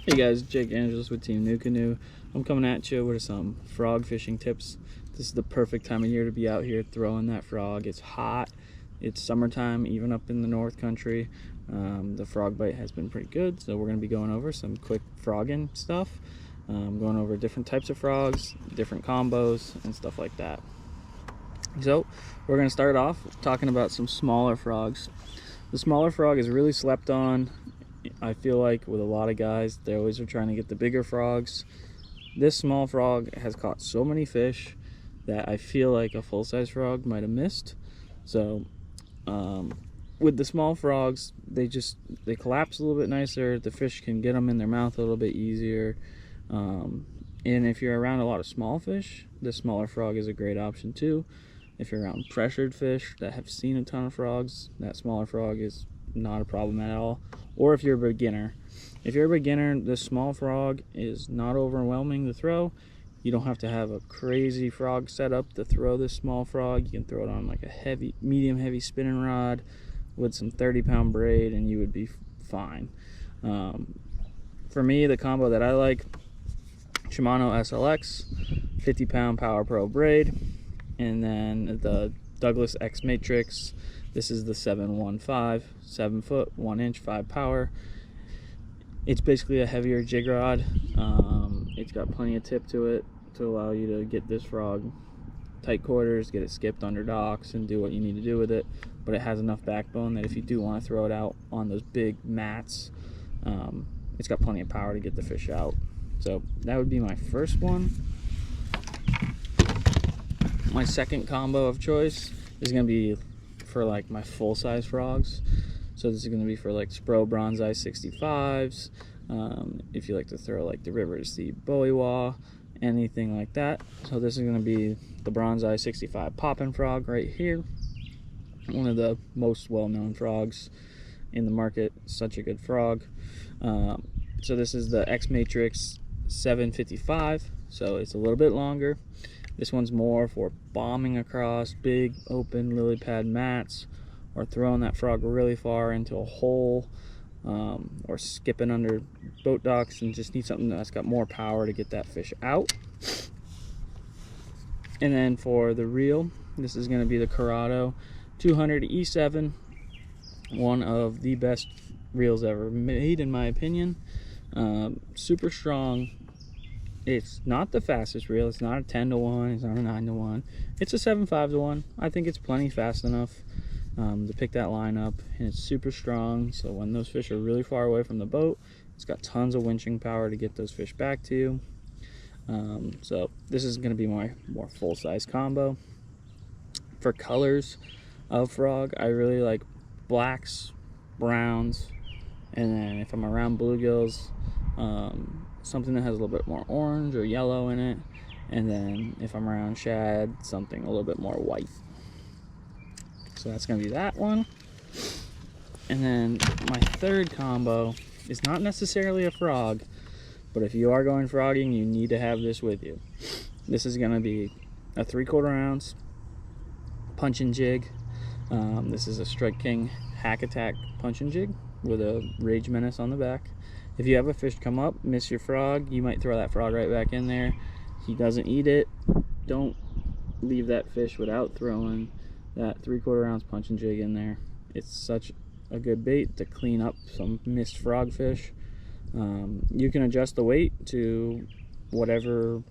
Hey guys, Jake Angeles with Team New Canoe. I'm coming at you with some frog fishing tips. This is the perfect time of year to be out here throwing that frog. It's hot, it's summertime, even up in the North Country. The frog bite has been pretty good, so we're going to be going over some quick frogging stuff. Going over different types of frogs, different combos, and stuff like that. So we're going to start off talking about some smaller frogs. The smaller frog is really slept on. I feel like with a lot of guys, they always are trying to get the bigger frogs. This small frog has caught so many fish that I feel like a full-size frog might have missed. So with the small frogs, they collapse a little bit nicer. The fish can get them in their mouth a little bit easier. And if you're around a lot of small fish, the smaller frog is a great option too. If you're around pressured fish that have seen a ton of frogs, that smaller frog is not a problem at all. Or if you're a beginner. If you're a beginner, this small frog is not overwhelming to throw. You don't have to have a crazy frog setup to throw this small frog. You can throw it on like a medium heavy spinning rod with some 30-pound braid and you would be fine. For me, the combo that I like, Shimano SLX, 50-pound Power Pro braid, and then the Douglas X Matrix. This is the 715, 7 foot, 1 inch, 5 power. It's basically a heavier jig rod. It's got plenty of tip to it to allow you to get this frog tight quarters, get it skipped under docks, and do what you need to do with it. But it has enough backbone that if you do want to throw it out on those big mats, it's got plenty of power to get the fish out. So that would be my first one. My second combo of choice is going to be for like my full-size frogs. So this is going to be for like Spro Bronzeye 65s. If you like to throw like the River to Sea Bowie, anything like that. So this is going to be the Bronzeye 65 poppin' frog right here. One of the most well-known frogs in the market. Such a good frog. So this is the X Matrix 755. So it's a little bit longer. This one's more for bombing across big open lily pad mats, or throwing that frog really far into a hole, or skipping under boat docks and just need something that's got more power to get that fish out. And then for the reel, this is going to be the Corrado 200 E7, one of the best reels ever made in my opinion. Super strong. It's not the fastest reel. It's not a 10-to-1. It's not a 9-to-1. It's a 7.5-to-1. I think it's plenty fast enough to pick that line up, and it's super strong. So when those fish are really far away from the boat, it's got tons of winching power to get those fish back to you. So this is going to be my more full-size combo. For colors of frog, I really like blacks, browns, and then if I'm around bluegills, something that has a little bit more orange or yellow in it, and then if I'm around shad, something a little bit more white. So that's going to be that one. And then my third combo is not necessarily a frog, but if you are going frogging, you need to have this with you. This is going to be a 3/4 ounce punch and jig. This is a Strike King Hack Attack punch and jig with a Rage Menace on the back. If you have a fish come up, miss your frog, you might throw that frog right back in there. He doesn't eat it. Don't leave that fish without throwing that 3/4 ounce punch and jig in there. It's such a good bait to clean up some missed frog fish. You can adjust the weight to whatever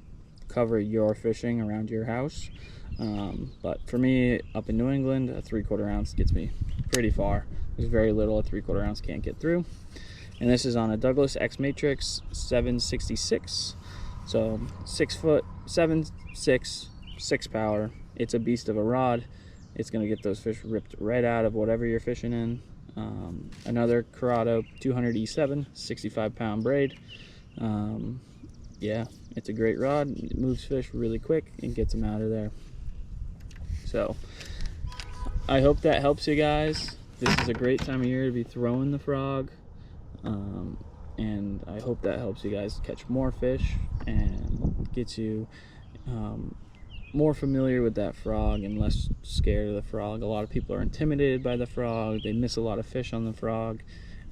cover you're fishing around your house. But for me, up in New England, a 3/4 ounce gets me pretty far. There's very little a 3/4 ounce can't get through. And this is on a Douglas X Matrix 766. So 6 foot, 7.6, 6 power. It's a beast of a rod. It's going to get those fish ripped right out of whatever you're fishing in. Another Corrado 200 E7, 65-pound braid. Yeah, it's a great rod. It moves fish really quick and gets them out of there. So I hope that helps you guys. This is a great time of year to be throwing the frog. And I hope that helps you guys catch more fish and gets you more familiar with that frog and less scared of the frog. A lot of people are intimidated by the frog. They miss a lot of fish on the frog,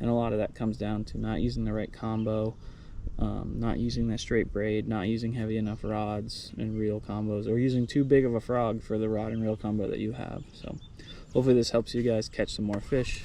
and a lot of that comes down to not using the right combo not using that straight braid, not using heavy enough rods and reel combos, or using too big of a frog for the rod and reel combo that you have. So hopefully this helps you guys catch some more fish.